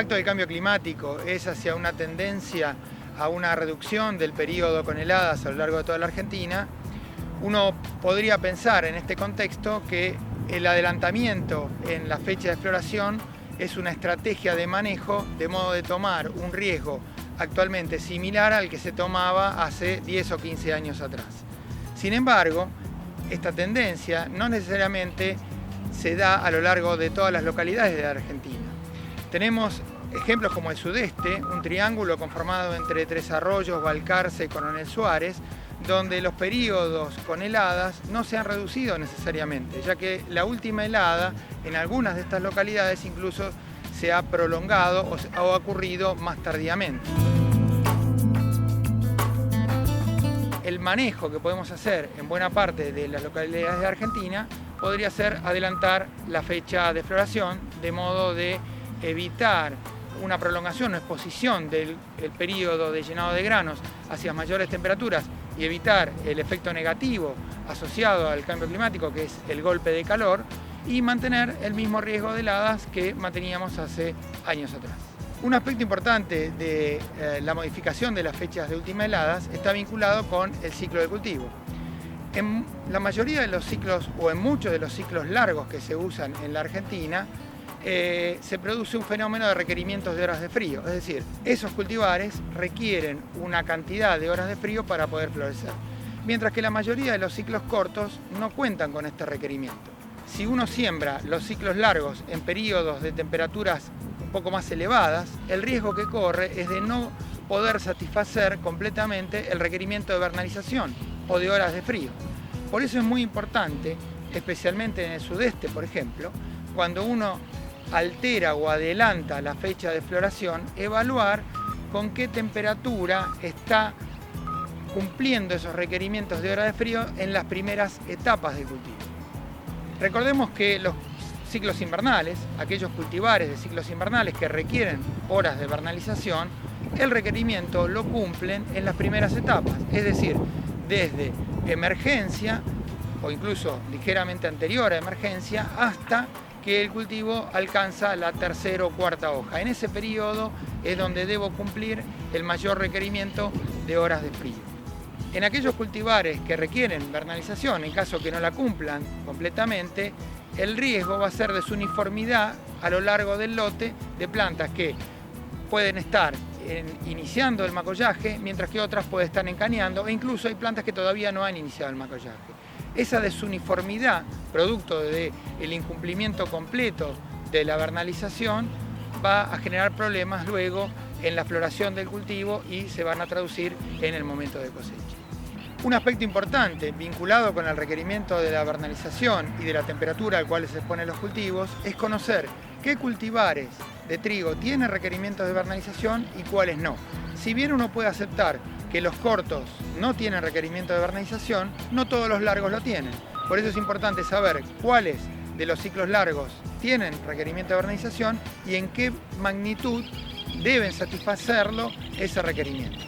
impacto del cambio climático es hacia una tendencia a una reducción del periodo con heladas a lo largo de toda la Argentina, uno podría pensar en este contexto que el adelantamiento en la fecha de floración es una estrategia de manejo de modo de tomar un riesgo actualmente similar al que se tomaba hace 10 o 15 años atrás. Sin embargo, esta tendencia no necesariamente se da a lo largo de todas las localidades de la Argentina. Tenemos ejemplos como el sudeste, un triángulo conformado entre Tres Arroyos, Balcarce y Coronel Suárez, donde los periodos con heladas no se han reducido necesariamente, ya que la última helada en algunas de estas localidades incluso se ha prolongado o ha ocurrido más tardíamente. El manejo que podemos hacer en buena parte de las localidades de Argentina podría ser adelantar la fecha de floración, de modo de evitar una prolongación o exposición del periodo de llenado de granos hacia mayores temperaturas y evitar el efecto negativo asociado al cambio climático, que es el golpe de calor, y mantener el mismo riesgo de heladas que manteníamos hace años atrás. Un aspecto importante de la modificación de las fechas de última heladas está vinculado con el ciclo de cultivo. En la mayoría de los ciclos, o en muchos de los ciclos largos que se usan en la Argentina, se produce un fenómeno de requerimientos de horas de frío, es decir, esos cultivares requieren una cantidad de horas de frío para poder florecer, mientras que la mayoría de los ciclos cortos no cuentan con este requerimiento. Si uno siembra los ciclos largos en periodos de temperaturas un poco más elevadas, el riesgo que corre es de no poder satisfacer completamente el requerimiento de vernalización o de horas de frío. Por eso es muy importante, especialmente en el sudeste, por ejemplo, cuando uno altera o adelanta la fecha de floración, evaluar con qué temperatura está cumpliendo esos requerimientos de hora de frío en las primeras etapas del cultivo. Recordemos que los ciclos invernales, aquellos cultivares de ciclos invernales que requieren horas de vernalización, el requerimiento lo cumplen en las primeras etapas, es decir, desde emergencia o incluso ligeramente anterior a emergencia hasta que el cultivo alcanza la tercera o cuarta hoja. En ese periodo es donde debo cumplir el mayor requerimiento de horas de frío. En aquellos cultivares que requieren vernalización, en caso que no la cumplan completamente, el riesgo va a ser desuniformidad a lo largo del lote de plantas que pueden estar iniciando el macollaje, mientras que otras pueden estar encañando, e incluso hay plantas que todavía no han iniciado el macollaje. Esa desuniformidad, producto del incumplimiento completo de la vernalización, va a generar problemas luego en la floración del cultivo y se van a traducir en el momento de cosecha. Un aspecto importante vinculado con el requerimiento de la vernalización y de la temperatura al cual se exponen los cultivos es conocer qué cultivares de trigo tienen requerimientos de vernalización y cuáles no. Si bien uno puede aceptar que los cortos no tienen requerimiento de vernalización, no todos los largos lo tienen. Por eso es importante saber cuáles de los ciclos largos tienen requerimiento de vernalización y en qué magnitud deben satisfacerlo ese requerimiento.